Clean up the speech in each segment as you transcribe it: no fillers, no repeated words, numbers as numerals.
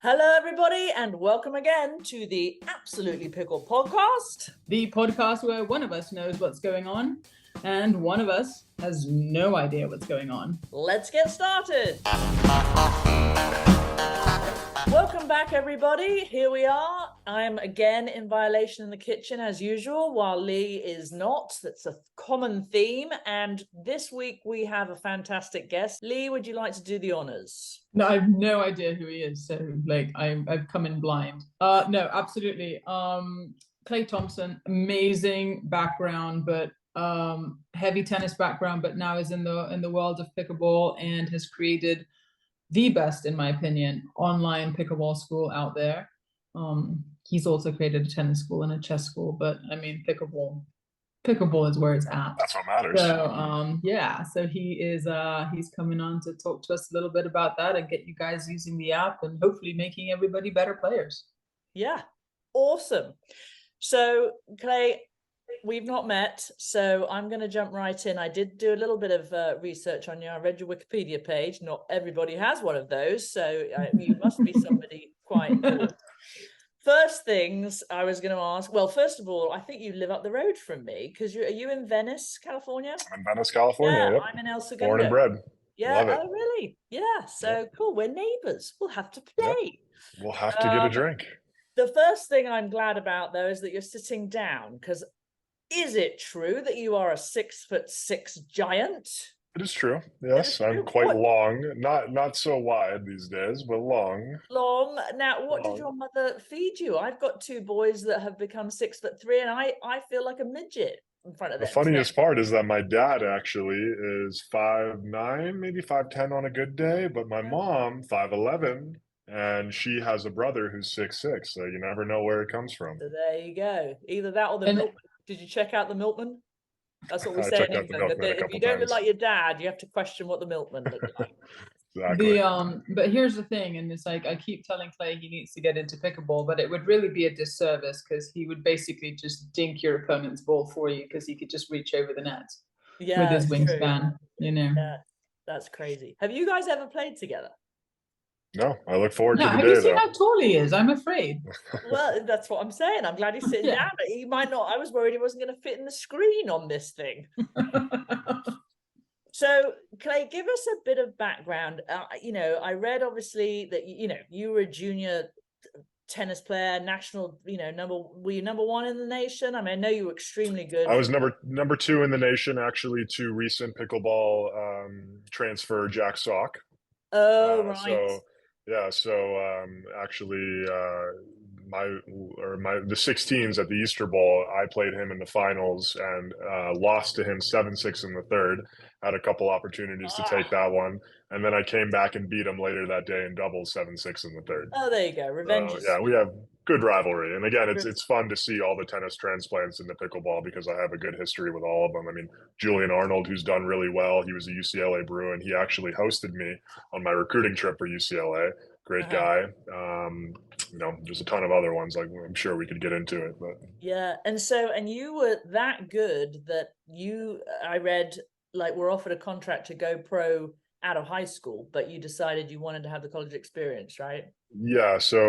Hello, everybody, and welcome again to the Absolutely Pickled podcast. The podcast where one of us knows what's going on and one of us has no idea what's going on. Let's get started. Welcome back, everybody. Here we are. I'm again in violation in the kitchen as usual, while Lee is not. That's a common theme. And this week we have a fantastic guest. Lee, would you like to do the honors? No, I have no idea who he is, so I've come in blind. No, absolutely. Clay Thompson, amazing background, but heavy tennis background, but now is in the world of pickleball and has created the best, in my opinion, online pickleball school out there. He's also created a tennis school and a chess school, but I mean, pickleball is where it's at. That's what matters. So yeah, so he's coming on to talk to us a little bit about that and get you guys using the app and hopefully making everybody better players. Yeah, awesome. So Clay, we've not met, so I'm going to jump right in. I did do a little bit of research on you. I read your Wikipedia page. Not everybody has one of those, so you must be somebody quite important. First things I was going to ask, well, first of all, I think you live up the road from me, because are you in Venice, California? I'm in Venice, California. Yeah, yep. I'm in El Segundo. Born and bred. Yeah, Love it. oh really? Yeah, so Yep. Cool. We're neighbors. We'll have to play. Yep. We'll have to get a drink. The first thing I'm glad about, though, is that you're sitting down, because is it true that you are a 6'6" giant? It is true. Yes, I'm quite long. Not so wide these days, but long. Long. Now, what did your mother feed you? I've got two boys that have become 6'3", and I feel like a midget in front of them. The funniest part is that my dad actually is 5'9", maybe 5'10" on a good day, but my mom 5'11", and she has a brother who's 6'6", so you never know where it comes from. So there you go. Either that or the milkman. Did you check out the milkman? That's what we say in England. If you don't look like your dad, you have to question what the milkman looks like. Exactly. But here's the thing, and it's like I keep telling Clay he needs to get into pickleball, but it would really be a disservice because he would basically just dink your opponent's ball for you because he could just reach over the net with his wingspan. You know. Yeah, that's crazy. Have you guys ever played together? No, I look forward to the day. Have you seen how tall he is? I'm afraid. Well, that's what I'm saying. I'm glad he's sitting down. He might not. I was worried he wasn't going to fit in the screen on this thing. So, Clay, give us a bit of background. I read obviously that you were a junior tennis player, national. Were you number one in the nation? I mean, I know you were extremely good. I was number 2 in the nation, actually, to recent pickleball transfer Jack Sock. Oh, right. Actually, the 16s at the Easter Bowl, I played him in the finals and lost to him 7-6 in the third. Had a couple opportunities to take that one, and then I came back and beat him later that day in doubles 7-6 in the third. Oh, there you go, revenge. Yeah, we have good rivalry, and again, it's fun to see all the tennis transplants into pickleball because I have a good history with all of them. I mean, Julian Arnold, who's done really well, he was a UCLA Bruin. He actually hosted me on my recruiting trip for UCLA. Great guy. There's a ton of other ones. Like I'm sure we could get into it, but yeah. And you were that good that I read, were offered a contract to go pro out of high school, but you decided you wanted to have the college experience, right? Yeah, so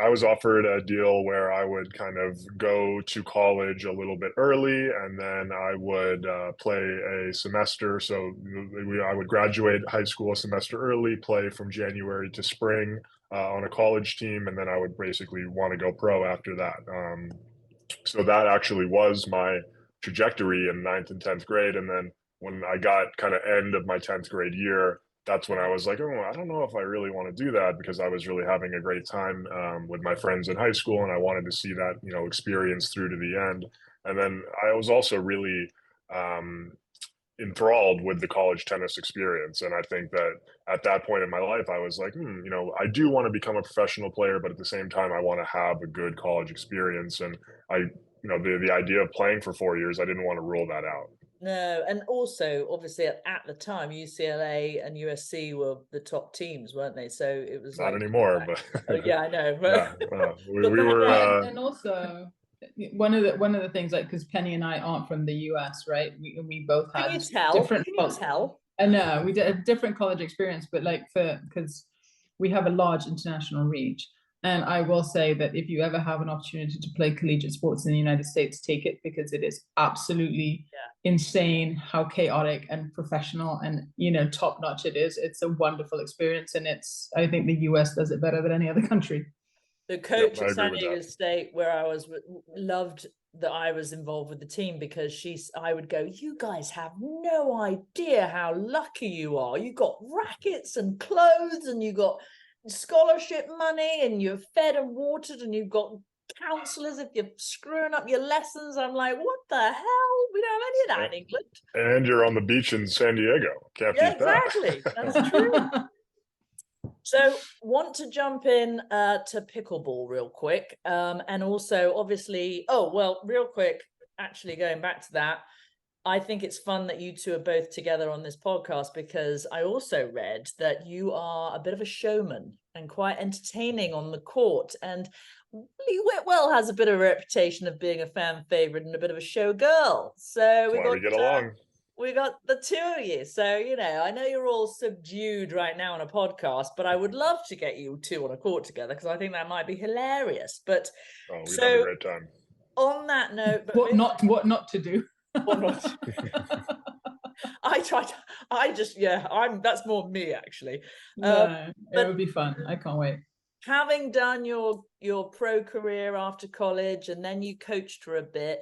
I was offered a deal where I would kind of go to college a little bit early, and then I would play a semester. So I would graduate high school a semester early, play from January to spring on a college team, and then I would basically want to go pro after that. So that actually was my trajectory in 9th and 10th grade, and then when I got kind of end of my 10th grade year, that's when I was like, oh, I don't know if I really want to do that, because I was really having a great time with my friends in high school, and I wanted to see that, experience through to the end. And then I was also really enthralled with the college tennis experience. And I think that at that point in my life, I was like, I do want to become a professional player, but at the same time, I want to have a good college experience. And the idea of playing for 4 years, I didn't want to rule that out. No, and also obviously at the time UCLA and USC were the top teams, weren't they? So it was not anymore, but yeah, I know. We were, and also one of the things, because Penny and I aren't from the US, right? We both had different. Can you tell? I know we did a different college experience, but because we have a large international reach. And I will say that if you ever have an opportunity to play collegiate sports in the United States, take it, because it is absolutely insane how chaotic and professional and, you know, top notch it is. It's a wonderful experience, and I think the US does it better than any other country. The coach at San Diego State, where I was, loved that I was involved with the team, because I would go, you guys have no idea how lucky you are. You got rackets and clothes, and you got scholarship money, and you're fed and watered, and you've got counselors if you're screwing up your lessons. I'm like, what the hell? We don't have any of that in England. And you're on the beach in San Diego. Can't beat exactly. that. That's true. So want to jump in to pickleball real quick. And also, obviously, real quick, actually going back to that, I think it's fun that you two are both together on this podcast, because I also read that you are a bit of a showman and quite entertaining on the court. And Whitwell has a bit of a reputation of being a fan favorite and a bit of a showgirl. So we get along. We got the two of you. So, you know, I know you're all subdued right now on a podcast, but I would love to get you two on a court together, because I think that might be hilarious. But we'd have a great time. On that note, but what not to do. That's more me, actually. No, it would be fun. I can't wait. Having done your pro career after college, and then you coached for a bit,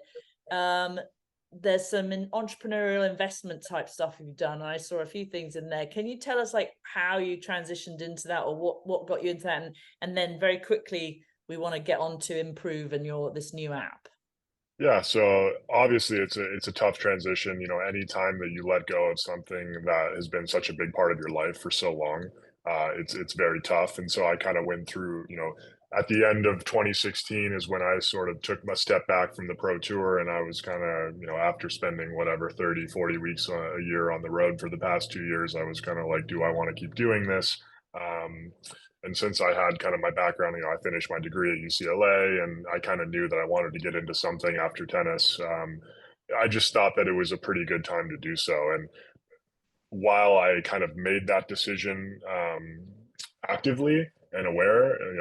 there's some entrepreneurial investment type stuff you've done. I saw a few things in there. Can you tell us like how you transitioned into that, or what got you into that? And then very quickly, we want to get on to MProoV and this new app. Yeah, so obviously it's a tough transition. You know, any time that you let go of something that has been such a big part of your life for so long, it's very tough. And so I kind of went through, you know, at the end of 2016 is when I sort of took my step back from the pro tour, and I was kind of, you know, after spending whatever 30, 40 weeks a year on the road for the past 2 years, I was kind of like, do I want to keep doing this? And since I had kind of my background, you know, I finished my degree at UCLA, and I kind of knew that I wanted to get into something after tennis. I just thought that it was a pretty good time to do so. And while I kind of made that decision actively and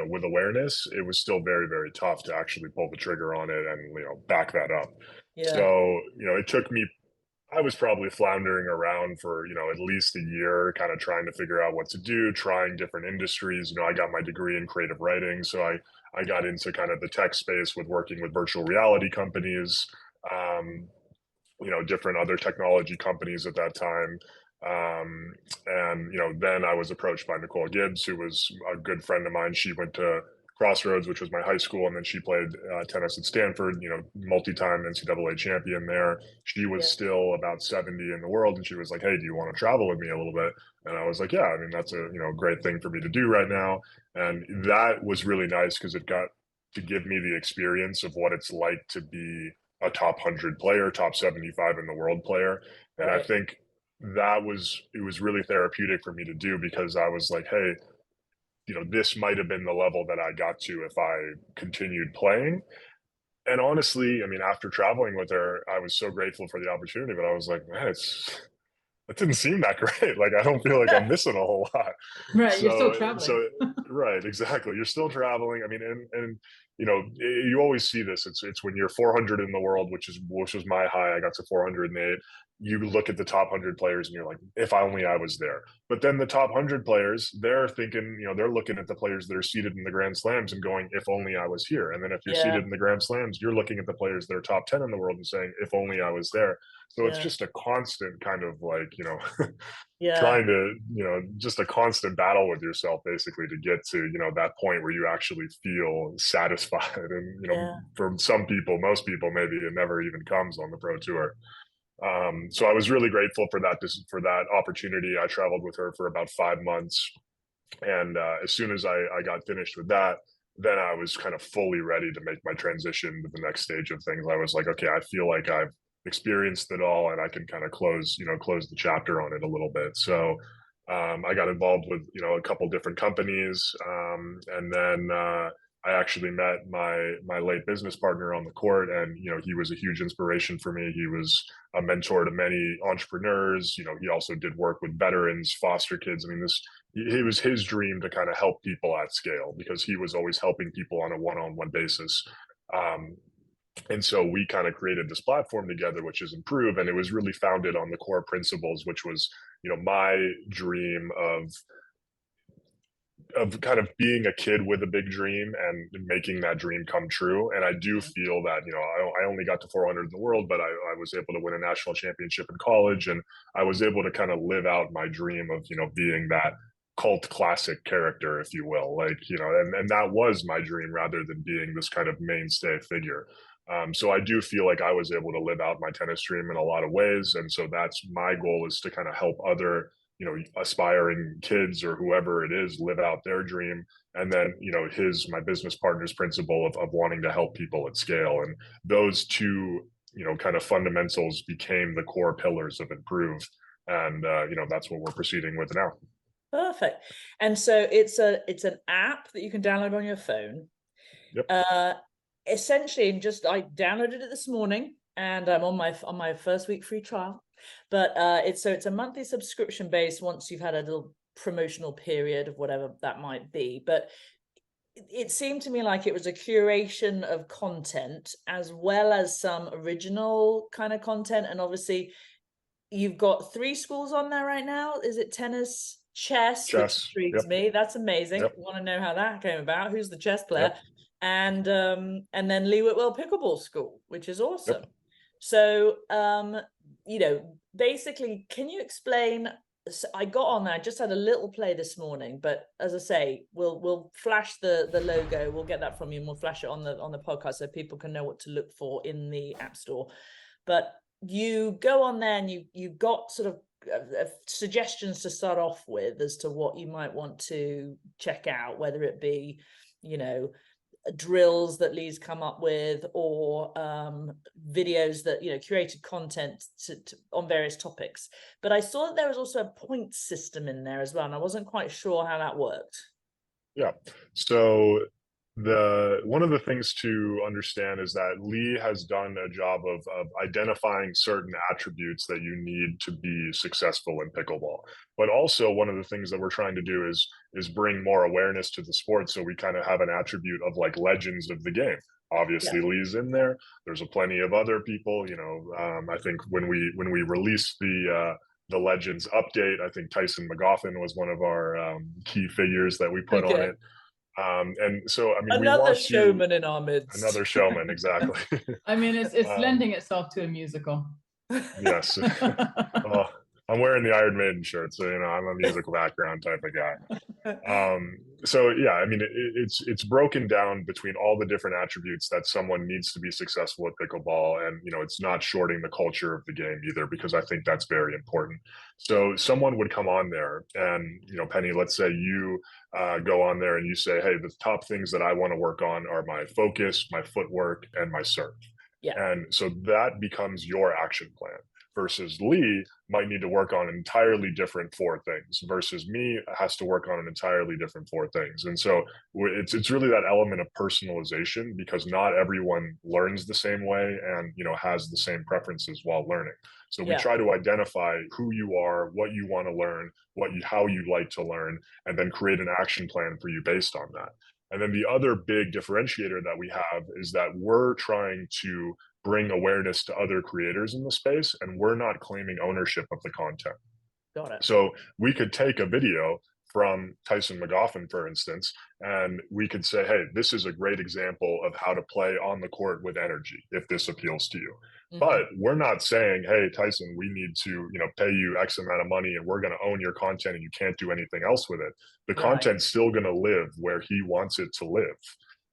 with awareness, it was still very, very tough to actually pull the trigger on it and, you know, back that up. Yeah. So, you know, it took me, I was probably floundering around for, you know, at least a year, kind of trying to figure out what to do, trying different industries. You know, I got my degree in creative writing, so I got into kind of the tech space with working with virtual reality companies, you know, different other technology companies at that time. And, you know, then I was approached by Nicole Gibbs, who was a good friend of mine. She went to Crossroads, which was my high school, and then she played tennis at Stanford, you know, multi-time NCAA champion there. She was still about 70 in the world, and she was like, hey, do you want to travel with me a little bit? And I was like, yeah, I mean, that's a, you know, great thing for me to do right now. And that was really nice because it got to give me the experience of what it's like to be a top 100 player, top 75 in the world player. And I think it was really therapeutic for me to do, because I was like, hey, you know, this might have been the level that I got to if I continued playing. And honestly, I mean, after traveling with her, I was so grateful for the opportunity, but I was like, man, it didn't seem that great. Like, I don't feel like I'm missing a whole lot. Right. You're still traveling. Right. Exactly. You're still traveling. I mean, and you know, you always see this. It's when you're 400 in the world, which was my high. I got to 408. You look at the top 100 players and you're like, if only I was there. But then the top 100 players, they're thinking, you know, they're looking at the players that are seated in the Grand Slams and going, if only I was here. And then if you're seated in the Grand Slams, you're looking at the players that are top 10 in the world and saying, if only I was there. So it's just a constant kind of like, you know, trying to, you know, just a constant battle with yourself basically to get to, you know, that point where you actually feel satisfied. And, you know, for some people, most people, maybe it never even comes on the pro tour. So I was really grateful for that opportunity. I traveled with her for about 5 months. And as soon as I got finished with that, then I was kind of fully ready to make my transition to the next stage of things. I was like, okay, I feel like I've experienced it all, and I can kind of close the chapter on it a little bit. So I got involved with, you know, a couple different companies, and then I actually met my late business partner on the court, and, you know, he was a huge inspiration for me. He was a mentor to many entrepreneurs. You know, he also did work with veterans, foster kids. I mean, it was his dream to kind of help people at scale because he was always helping people on a one-on-one basis. Um, and so we kind of created this platform together, which is MProoV, and it was really founded on the core principles, which was, my dream of kind of being a kid with a big dream and making that dream come true. And I do feel that, I only got to 400 in the world, but I was able to win a national championship in college. And I was able to kind of live out my dream of, being that cult classic character, if you will, like, and that was my dream rather than being this kind of mainstay figure. So I do feel like I was able to live out my tennis dream in a lot of ways. And so that's my goal, is to kind of help other aspiring kids or whoever it is live out their dream. And then, my business partner's principle of wanting to help people at scale. And those two, kind of fundamentals became the core pillars of MProoV. And, that's what we're proceeding with now. Perfect. And so it's an app that you can download on your phone. Yep. Essentially, I downloaded it this morning, and I'm on my first week free trial. But it's a monthly subscription base once you've had a little promotional period of whatever that might be. But it seemed to me like it was a curation of content as well as some original kind of content. And obviously, you've got 3 schools on there right now. Is it tennis, chess, which intrigues me? That's amazing. Yep. Want to know how that came about? Who's the chess player? Yep. And then Lee Whitwell Pickleball School, which is awesome. Yep. So basically, can you explain? So I got on there, I just had a little play this morning, but as I say, we'll flash the logo. We'll get that from you, and we'll flash it on the podcast so people can know what to look for in the App Store. But you go on there and you got sort of suggestions to start off with as to what you might want to check out, whether it be, drills that Lee's come up with, or videos that, curated content on various topics. But I saw that there was also a point system in there as well, and I wasn't quite sure how that worked. Yeah. So one of the things to understand is that Lee has done a job of identifying certain attributes that you need to be successful in pickleball. But also, one of the things that we're trying to do is bring more awareness to the sport. So we kind of have an attribute of like legends of the game. Obviously, yeah. Lee's in there. There's plenty of other people. I think when we released the Legends update, I think Tyson McGoffin was one of our key figures that we put on it. And so, I mean, another showman in our midst. Another showman, exactly. I mean, it's lending itself to a musical. Yes. I'm wearing the Iron Maiden shirt, so I'm a musical background type of guy. So yeah, I mean, it's broken down between all the different attributes that someone needs to be successful at pickleball, and it's not shorting the culture of the game either, because I think that's very important. So someone would come on there, and Penny, let's say you go on there and you say, hey, the top things that I want to work on are my focus, my footwork, and my serve. Yeah. And so that becomes your action plan. Versus Lee might need to work on entirely different 4 things, versus me has to work on an entirely different 4 things. And so it's really that element of personalization, because not everyone learns the same way and has the same preferences while learning. So we try to identify who you are, what you want to learn, how you like to learn, and then create an action plan for you based on that. And then the other big differentiator that we have is that we're trying to bring awareness to other creators in the space, and we're not claiming ownership of the content. Got it. So we could take a video from Tyson McGoffin, for instance, and we could say, hey, this is a great example of how to play on the court with energy, if this appeals to you. Mm-hmm. But we're not saying, hey, Tyson, we need to, pay you X amount of money and we're going to own your content and you can't do anything else with it. The content's still going to live where he wants it to live.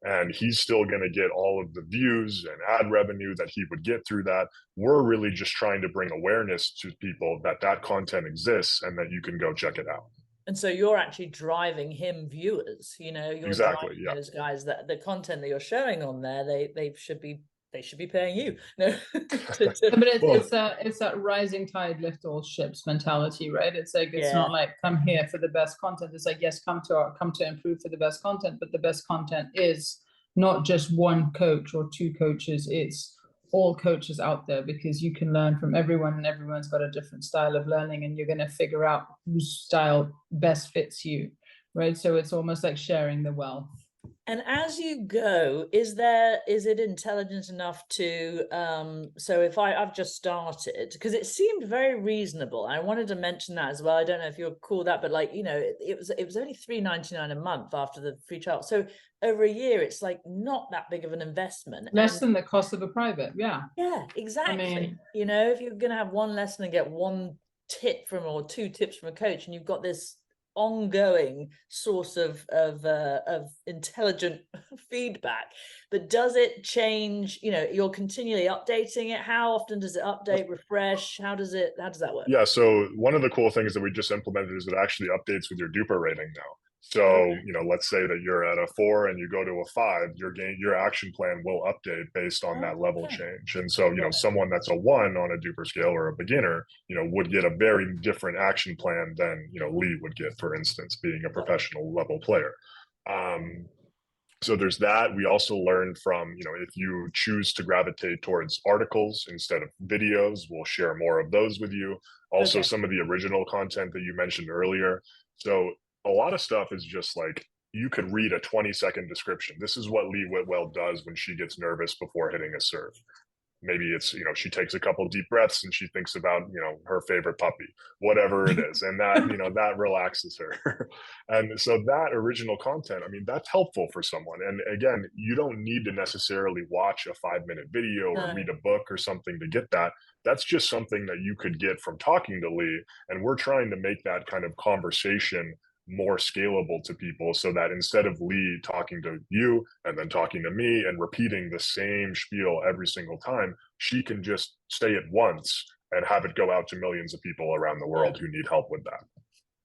And he's still going to get all of the views and ad revenue that he would get through that. We're really just trying to bring awareness to people that content exists and that you can go check it out. And so you're actually driving him viewers, you're exactly, driving those guys, that the content that you're showing on there, they should be paying you. No, but it's that rising tide lift all ships mentality, right? It's like, it's not like come here for the best content. It's like, yes, come to MProoV for the best content, but the best content is not just 1 coach or 2 coaches. It's all coaches out there, because you can learn from everyone and everyone's got a different style of learning, and you're going to figure out whose style best fits you, right? So it's almost like sharing the wealth. And as you go, is it intelligent enough to so if I've just started, because it seemed very reasonable. I wanted to mention that as well. I don't know if you'll call that, but like, you know, it was only $3.99 a month after the free trial. So over a year, it's like not that big of an investment. Less than the cost of a private. Yeah. Yeah, exactly. I mean, you know, if you're going to have one lesson and get one tip from, or two tips from a coach, and you've got this ongoing source of intelligent feedback, but does it change? You know, you're continually updating it. How often does it update, refresh? How does that work? Yeah, so one of the cool things that we just implemented is it actually updates with your duper rating now. So, you know, let's say that you're at a 4 and you go to a 5, your action plan will update based on that level change. And so, you know, someone that's a 1 on a duper scale, or a beginner, you know, would get a very different action plan than, you know, Lee would get, for instance, being a professional level player. So there's that. We also learned from, you know, if you choose to gravitate towards articles instead of videos, we'll share more of those with you. Also, some of the original content that you mentioned earlier. So a lot of stuff is just like, you could read a 20-second description. This is what Lee Whitwell does when she gets nervous before hitting a serve. Maybe it's, you know, she takes a couple deep breaths and she thinks about, you know, her favorite puppy, whatever it is. And that, you know, that relaxes her. And so that original content, I mean, that's helpful for someone. And again, you don't need to necessarily watch a 5-minute video or read a book or something to get that. That's just something that you could get from talking to Lee. And we're trying to make that kind of conversation more scalable to people, so that instead of Lee talking to you and then talking to me and repeating the same spiel every single time, she can just say it once and have it go out to millions of people around the world who need help with that.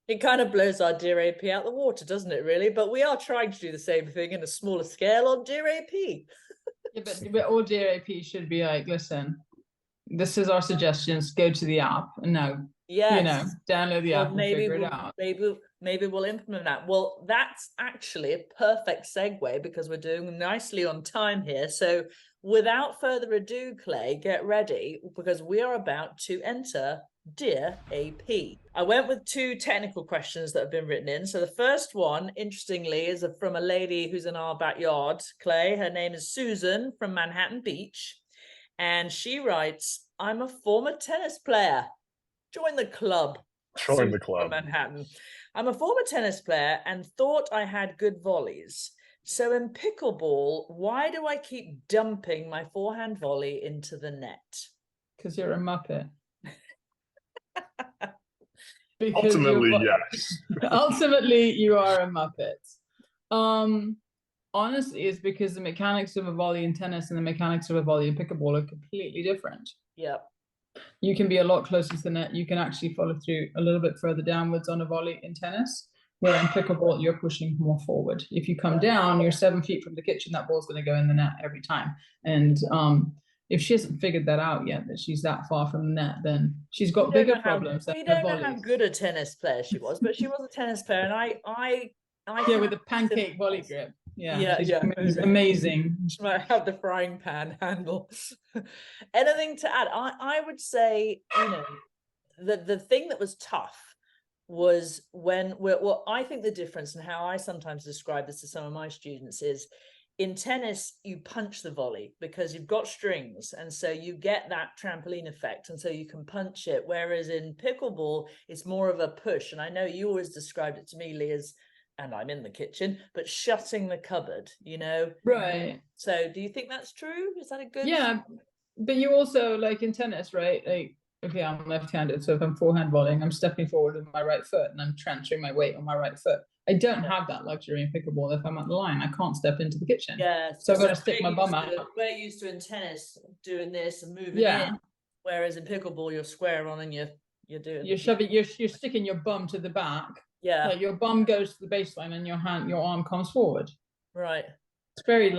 It kind of blows our Dear AP out the water, doesn't it, really? But we are trying to do the same thing in a smaller scale on Dear AP. Yeah, but all Dear AP should be like, listen, this is our suggestions, go to the app, and now, you know, download the app and figure it out. Maybe we'll implement that. Well, that's actually a perfect segue, because we're doing nicely on time here. So without further ado, Clay, get ready, because we are about to enter Dear AP. I went with 2 technical questions that have been written in. So the first one, interestingly, is from a lady who's in our backyard, Clay. Her name is Susan from Manhattan Beach. And she writes, I'm a former tennis player. Join the club. Join the club. Manhattan. I'm a former tennis player and thought I had good volleys. So in pickleball, why do I keep dumping my forehand volley into the net? Because you're a muppet. Ultimately, yes. Ultimately, you are a muppet. Honestly, it's because the mechanics of a volley in tennis and the mechanics of a volley in pickleball are completely different. Yep. You can be a lot closer to the net. You can actually follow through a little bit further downwards on a volley in tennis, where in pickleball, you're pushing more forward. If you come down, you're 7 feet from the kitchen, that ball's going to go in the net every time. And if she hasn't figured that out yet, that she's that far from the net, then she's got bigger problems. We don't know how good a tennis player she was, but she was a tennis player. And I yeah, with a pancake volley grip. Yeah, it's amazing. She might have the frying pan handle. Anything to add? I would say, you know, the thing that was tough was I think the difference, and how I sometimes describe this to some of my students, is in tennis, you punch the volley because you've got strings. And so you get that trampoline effect. And so you can punch it. Whereas in pickleball, it's more of a push. And I know you always described it to me, Lee, as, and I'm in the kitchen, but shutting the cupboard, you know? Right. So do you think that's true? Is that a good? Yeah, but you also, like in tennis, right? Like, okay, I'm left-handed, so if I'm forehand volleying, I'm stepping forward with my right foot and I'm transferring my weight on my right foot. I don't have that luxury in pickleball. If I'm at the line, I can't step into the kitchen. Yeah. So I've got to stick my bum out. We're used to in tennis doing this and moving in, whereas in pickleball, you're square on and you're doing. You're shoving. You're sticking your bum to the back. Yeah. Like your bum goes to the baseline and your arm comes forward. Right. It's very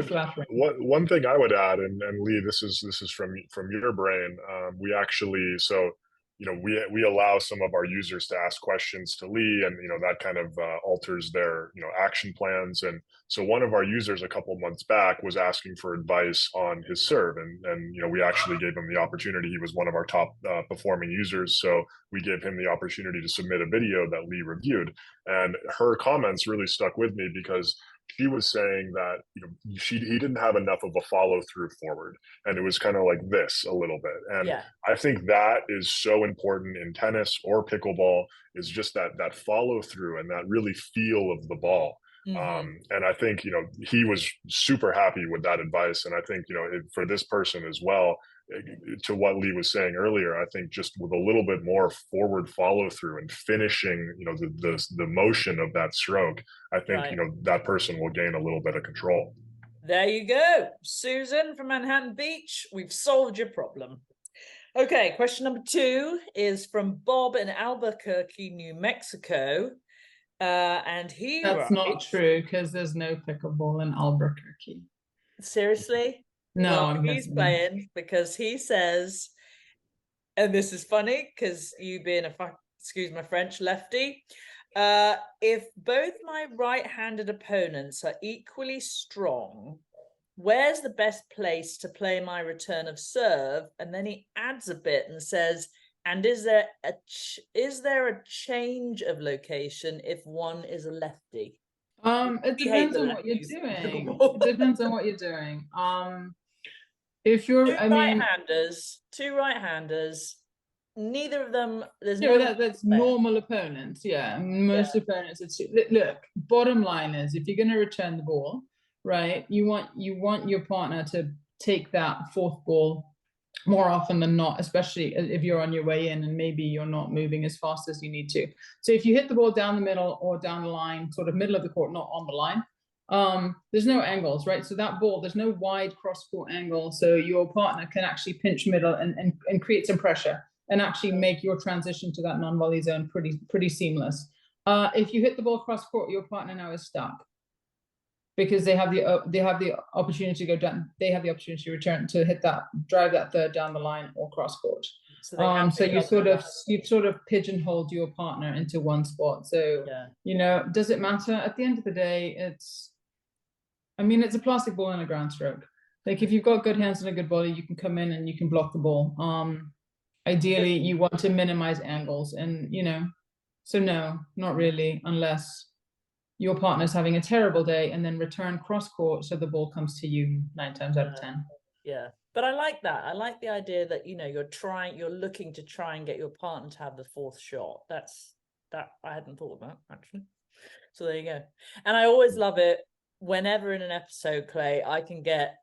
flattering. One thing I would add, and Lee, this is from your brain. We actually, so we allow some of our users to ask questions to Lee, and that kind of alters their action plans. And so one of our users a couple months back was asking for advice on his serve, and we actually gave him the opportunity. He was one of our top performing users, so we gave him the opportunity to submit a video that Lee reviewed. And her comments really stuck with me, because she was saying that he didn't have enough of a follow through forward, and it was kind of like this a little bit. And Yeah. I think that is so important in tennis or pickleball, is just that follow through and that really feel of the ball. And I think he was super happy with that advice, and I think for this person as well, to what Lee was saying earlier, I think just with a little bit more forward follow through and finishing the motion of that stroke, I think Right. that person will gain a little bit of control. There you go, Susan from Manhattan Beach. We've solved your problem. Okay, question number 2 is from Bob in Albuquerque, New Mexico. And That's not true, because there's no pickleball in Albuquerque. Seriously? No, well, he's playing, because he says, and this is funny because you being excuse my French, lefty, if both my right-handed opponents are equally strong, where's the best place to play my return of serve? And then he adds a bit and says, and is there a change of location if one is a lefty? It depends on what you're doing. It depends on what you're doing. If you're, two right-handers, neither of them. There's that's normal opponents. Yeah, most opponents. Look. Bottom line is, if you're going to return the ball, right, you want your partner to take that fourth ball more often than not, especially if you're on your way in and maybe you're not moving as fast as you need to. So if you hit the ball down the middle or down the line, sort of middle of the court, not on the line, there's no angles, right? So that ball, there's no wide cross-court angle, so your partner can actually pinch middle and create some pressure and actually make your transition to that non-volley zone pretty seamless. If you hit the ball cross-court, your partner now is stuck, because they have the opportunity to go down. They have the opportunity to return, to drive that third down the line or cross court. So you've sort of pigeonholed your partner into one spot. So does it matter? At the end of the day, it's a plastic ball and a ground stroke. Like, if you've got good hands and a good body, you can come in and you can block the ball. Ideally, you want to minimize angles, and so no, not really, unless your partner's having a terrible day and then return cross court, so the ball comes to you 9 times out of 10. Yeah, but I like that. I like the idea that you're looking to try and get your partner to have the fourth shot. That I hadn't thought about, actually. So there you go. And I always love it whenever in an episode, Clay, I can get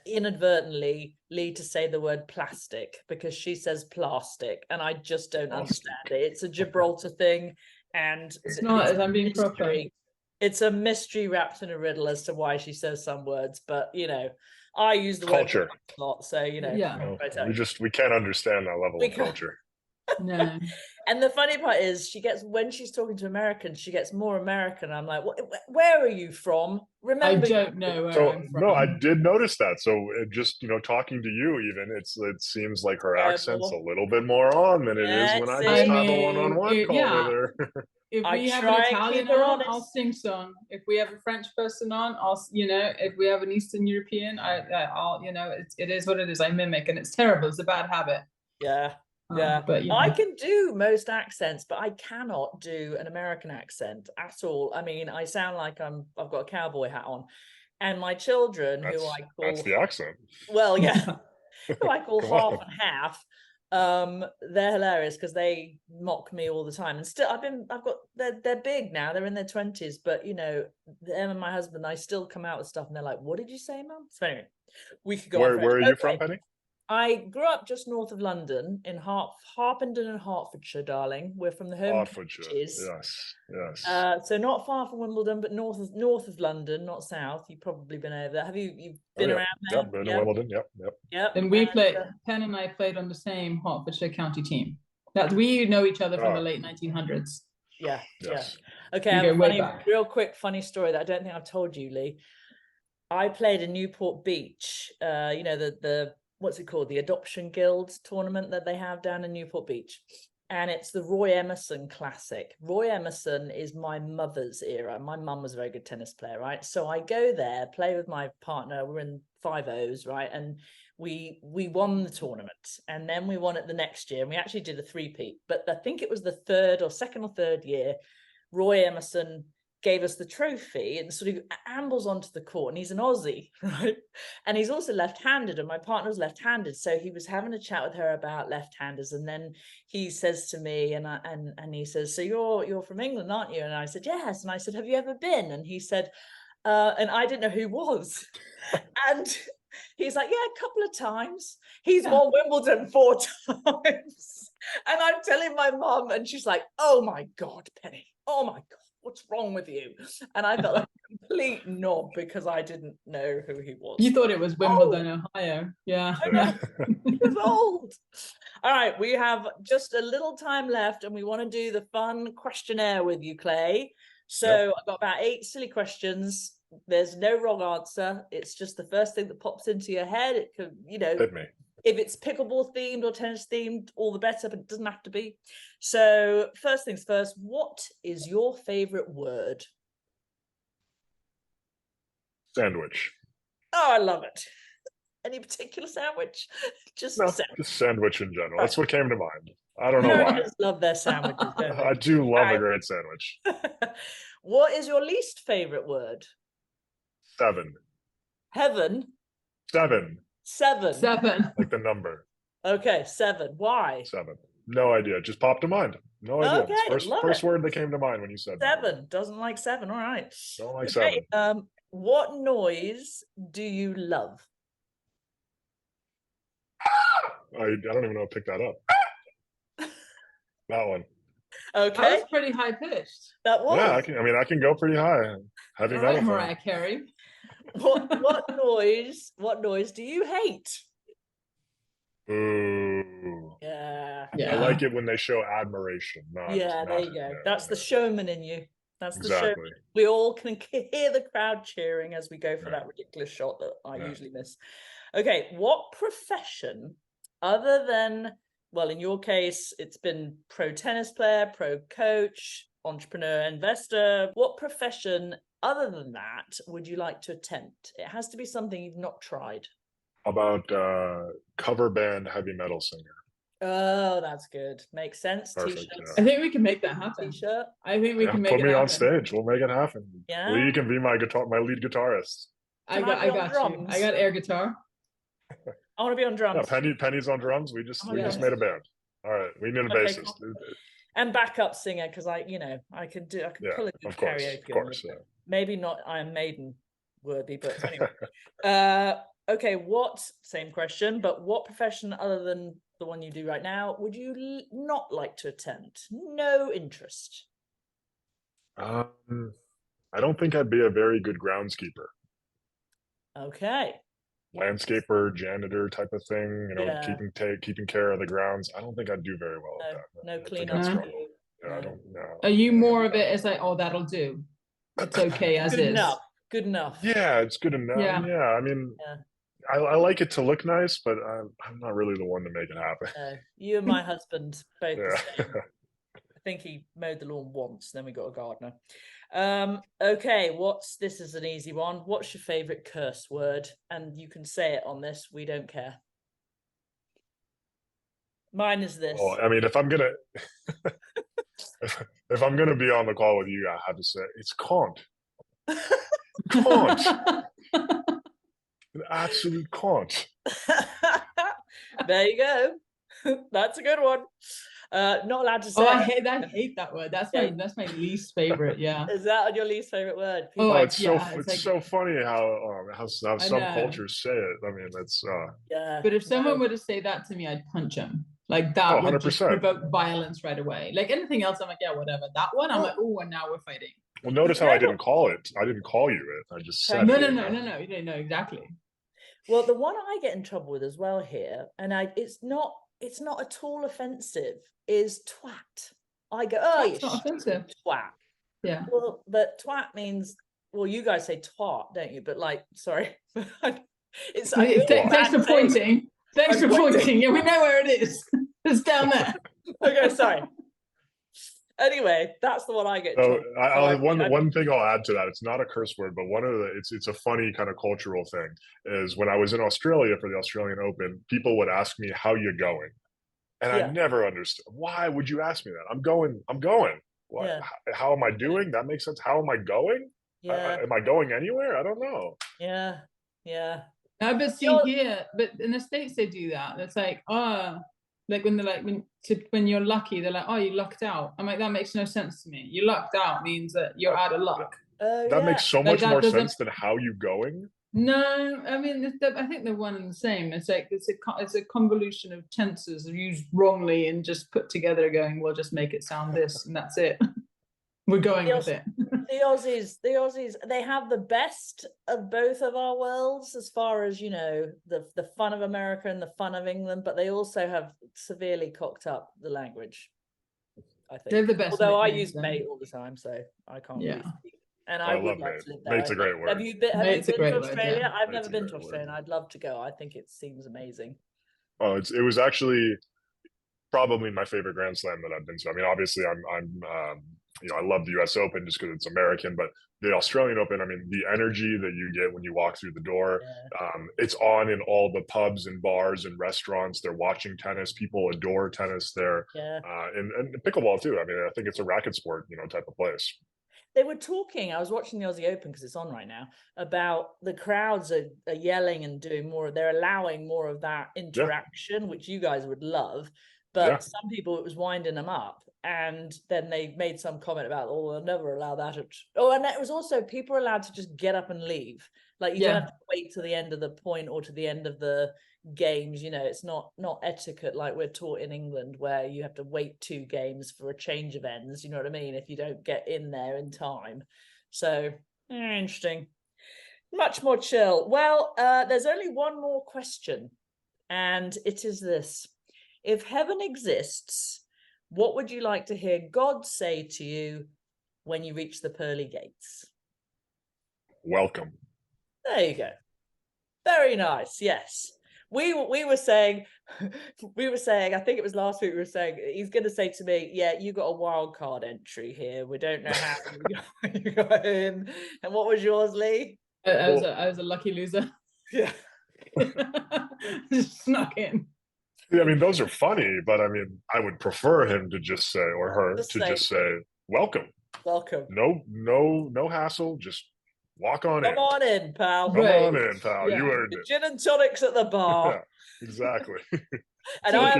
inadvertently Lee to say the word plastic, because she says plastic and I just don't understand it. It's a Gibraltar thing, and it's not, as I'm being proper. It's a mystery wrapped in a riddle as to why she says some words, but I use the culture word a lot, so we can't understand that level of culture. No. And the funny part is, when she's talking to Americans, she gets more American. I'm like, where are you from? Remember, I don't know where I'm from. No, I did notice that. So just talking to you, even it seems like her accent's a little bit more on than it is when I just have a one-on-one call with her. If we have an Italian on, I'll sing song. If we have a French person on, if we have an Eastern European, I'll it is what it is. I mimic, and it's terrible. It's a bad habit. Yeah. Yeah, but I can do most accents, but I cannot do an American accent at all. I sound like I've got a cowboy hat on, and my children, who I call, that's the accent. Well, yeah, who I call half and half. They're hilarious because they mock me all the time, and still they're big now. They're in their 20s, but them and my husband, I still come out with stuff, and they're like, "What did you say, Mum?" So anyway, we could go. Where are you from, Penny? I grew up just north of London in Harpenden and Hertfordshire, darling. We're from the home counties. Yes. So not far from Wimbledon, but north of London, not south. You've probably been over there. Have you been around there? Yep, been to Wimbledon. Yep. And we Penn and I played on the same Hertfordshire county team. We know each other from the late 1900s. Yeah. Yes. Yeah. Okay, I have a real quick funny story that I don't think I've told you, Lee. I played in Newport Beach, the what's it called? The Adoption Guild tournament that they have down in Newport Beach. And it's the Roy Emerson Classic. Roy Emerson is my mother's era. My mum was a very good tennis player, right? So I go there, play with my partner. We're in 5-0s, right? And we won the tournament. And then we won it the next year. And we actually did a three-peat. But I think it was the second or third year, Roy Emerson gave us the trophy and sort of ambles onto the court, and he's an Aussie, right? And he's also left-handed, and my partner was left-handed, so he was having a chat with her about left-handers, and then he says to me, and he says, so you're from England, aren't you? And I said, yes. And I said, have you ever been? And he said, and I didn't know who he was. And he's like, yeah, a couple of times. He's won Wimbledon 4 times. And I'm telling my mum, and she's like, oh my God, Penny, oh my God, what's wrong with you? And I felt like a complete knob because I didn't know who he was. You thought it was Wimbledon, Ohio. Yeah. He was old. All right, we have just a little time left, and we want to do the fun questionnaire with you, Clay. So I've got about 8 silly questions. There's no wrong answer. It's just the first thing that pops into your head. It could, Hit me. If it's pickleball themed or tennis themed, all the better, but it doesn't have to be. So first things first, what is your favorite word? Sandwich. Oh, I love it. Any particular sandwich? Just sandwich in general. That's what came to mind. I don't know why. Americans love their sandwiches, don't they? I do love a great sandwich. What is your least favorite word? 7. Heaven? 7. 7. Like the number. Okay, 7. Why? 7. No idea. Just popped to mind. No idea. Okay, first word that came to mind when you said 7. Doesn't like 7. All right. Don't like 7. What noise do you love? I don't even know how to pick that up. That one. Okay. That was pretty high pitched. That was. Yeah, I can go pretty high. Heavy metal. Right, Mariah Carey. What noise do you hate? Ooh. Yeah. I like it when they show admiration. There you go. That's the showman in you. That's the exactly. showman. We all can hear the crowd cheering as we go for that ridiculous shot that I usually miss. Okay, what profession other than, well, in your case, it's been pro tennis player, pro coach, entrepreneur, investor. What profession other than that would you like to attempt? It has to be something you've not tried. How about cover band heavy metal singer? Oh, that's good. Makes sense. Perfect, T-shirts. I think we can make that happen. T-shirt. I think we can make it happen. Put me on stage. We'll make it happen. Yeah. Lee can be my lead guitarist. I got you. I got air guitar. I want to be on drums. Yeah, Penny's on drums. We just made a band. All right, we need a bassist. Cool. And backup singer, because I can pull a good karaoke. Of course, yeah. Maybe not Iron Maiden worthy, but anyway. Okay, same question, but what profession other than the one you do right now would you not like to attempt? No interest. I don't think I'd be a very good groundskeeper. Okay. Landscaper, janitor type of thing, keeping care of the grounds. I don't think I'd do very well at that. No cleanup. Yeah, I don't know. Are you more of it as like, oh, that'll do? It's okay as is. Good enough. Yeah, it's good enough. Yeah. I mean, I like it to look nice, but I'm not really the one to make it happen. You and my husband both the same. I think he mowed the lawn once, then we got a gardener. Okay, this is an easy one. What's your favorite curse word? And you can say it on this, we don't care. Mine is this. Oh, I mean, if I'm gonna be on the call with you, I have to say it's can't. Can't. An absolute can't. There you go. That's a good one. Not allowed to say. Oh, I hate that word. That's my least favorite. Yeah. Is that your least favorite word? It's so funny how some cultures say it. I mean, it's But if someone were to say that to me, I'd punch him. Like that would just provoke violence right away. Like anything else, I'm like, yeah, whatever. That one, I'm like, oh, and now we're fighting. Well, notice how I didn't call it. I didn't call you it. I just said no. You didn't know exactly. Well, the one I get in trouble with as well here, and it's not at all offensive, is twat. I go, oh, it's not offensive. Twat. Yeah. Well, but twat means, well, you guys say twat, don't you? But like, sorry, thanks for pointing. Thanks for pointing. Yeah, we know where it is. It's down there. Okay, sorry. Anyway, that's the one I get. So So one thing I'll add to that, it's not a curse word, but one of the it's a funny kind of cultural thing is when I was in Australia for the Australian Open, people would ask me how you going, and I never understood why would you ask me that. I'm going. What? Yeah. How am I doing? That makes sense. How am I going? Yeah. Am I going anywhere? I don't know. Yeah. Yeah. No, but see here, but in the States they do that. It's like, like when they're like when you're lucky, they're like, oh, you lucked out. I'm like, that makes no sense to me. You lucked out means that you're out of luck. That makes so much more sense than how you going. No, I mean, I think they're one and the same. It's like it's a convolution of tenses used wrongly and just put together, going, we'll just make it sound this, and that's it. We're going with it. The Aussies, they have the best of both of our worlds as far as, you know, the fun of America and the fun of England, but they also have severely cocked up the language, I think. They're the best. Although I use mate all the time, so I can't really speak. And I would like to live there. Mate's a great word. Have you been to Australia? I've never been to Australia, and I'd love to go. I think it seems amazing. Oh, it was actually probably my favorite Grand Slam that I've been to. I mean, obviously, I'm you know, I love the U.S. Open just because it's American, but the Australian Open, I mean, the energy that you get when you walk through the door, it's on in all the pubs and bars and restaurants. They're watching tennis. People adore tennis there. And pickleball too. I mean, I think it's a racket sport, you know, type of place. They were talking, I was watching the Aussie Open because it's on right now, about the crowds are yelling and doing more. They're allowing more of that interaction, which you guys would love. But some people, it was winding them up. And then they made some comment about, oh, they'll never allow that. And it was also, people are allowed to just get up and leave. Like, you don't have to wait to the end of the point or to the end of the games. You know, it's not etiquette like we're taught in England, where you have to wait 2 games for a change of ends. You know what I mean? If you don't get in there in time. So, interesting. Much more chill. Well, there's only one more question. And it is this. If heaven exists, what would you like to hear God say to you when you reach the pearly gates? Welcome. There you go. Very nice. Yes. We were saying, I think it was last week, we were saying, he's going to say to me, yeah, you got a wild card entry here. We don't know how you got in. And what was yours, Lee? I was a lucky loser. Yeah. Just snuck in. I mean, those are funny, but I mean, I would prefer him to just say, or her just say, welcome. Welcome. No hassle. Just walk on in. Come on in, pal. Come on in, pal. You earned it. Gin and tonics at the bar. Yeah, exactly. And I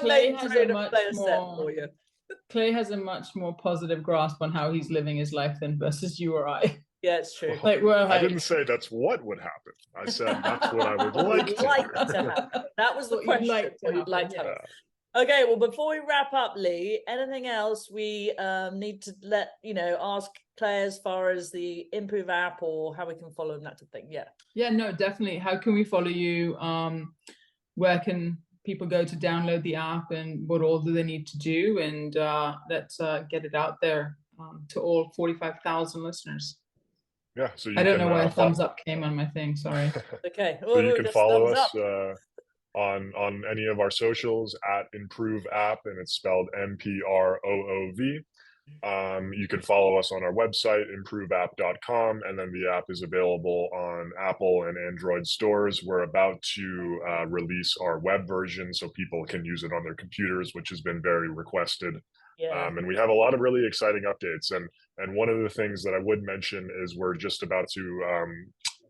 made a set for you. Clay has a much more positive grasp on how he's living his life than versus you or I. Yeah, it's true. I didn't say that's what would happen. I said that's what I would like to happen. That was the question. What you'd like to happen. Okay, well, before we wrap up, Lee, anything else we need to ask Claire as far as the MProoV app or how we can follow them, that type of thing? Yeah, no, definitely. How can we follow you? Where can people go to download the app, and what all do they need to do? And let's get it out there to all 45,000 listeners. Yeah, so I don't know why a thumbs up came on my thing. Sorry. Okay. So you can follow us on any of our socials at MProoV App, and it's spelled MProoV. You can follow us on our website, MProoVapp.com, and then the app is available on Apple and Android stores. We're about to release our web version so people can use it on their computers, which has been very requested. And we have a lot of really exciting updates. And one of the things that I would mention is we're just about to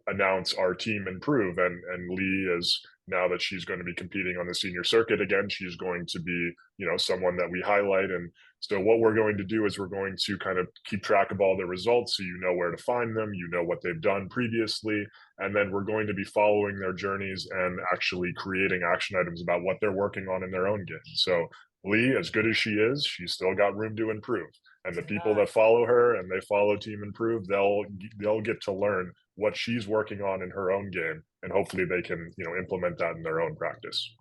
announce our team MProoV, and Lee is, now that she's going to be competing on the senior circuit again, she's going to be, someone that we highlight. And so what we're going to do is we're going to kind of keep track of all the results, so you know where to find them, you know what they've done previously, and then we're going to be following their journeys and actually creating action items about what they're working on in their own game. So Lee, as good as she is, she's still got room to improve. And the people that follow her and they follow Team MProoV, they'll get to learn what she's working on in her own game, and hopefully they can implement that in their own practice.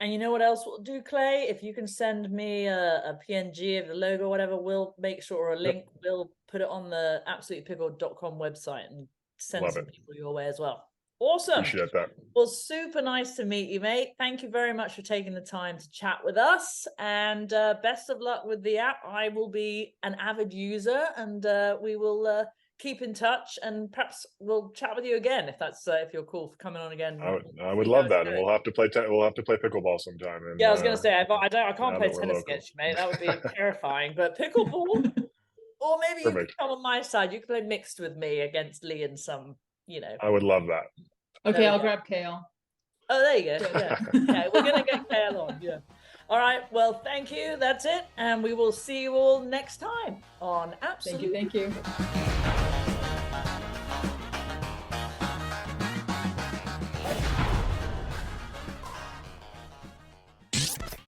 And you know what else we'll do, Clay? If you can send me a PNG of the logo, whatever, we'll make sure, or a link, we'll put it on the absolutelypickled.com website and send some people your way as well. Awesome. Appreciate that. Well, super nice to meet you, mate. Thank you very much for taking the time to chat with us, and best of luck with the app. I will be an avid user, and we will keep in touch, and perhaps we'll chat with you again if that's if you're cool for coming on again. I would love that, and we'll have to play pickleball sometime. And, yeah, I was going to say I can't play tennis local. against you, mate. That would be terrifying. But pickleball, or maybe you could come on my side. You could play mixed with me against Lee and some, you know. I would love that. Okay, I'll grab Kale. Oh, there you go. Yeah, yeah, we're gonna get Kale on. Yeah. All right. Well, thank you. That's it, and we will see you all next time on Absolute. Thank you.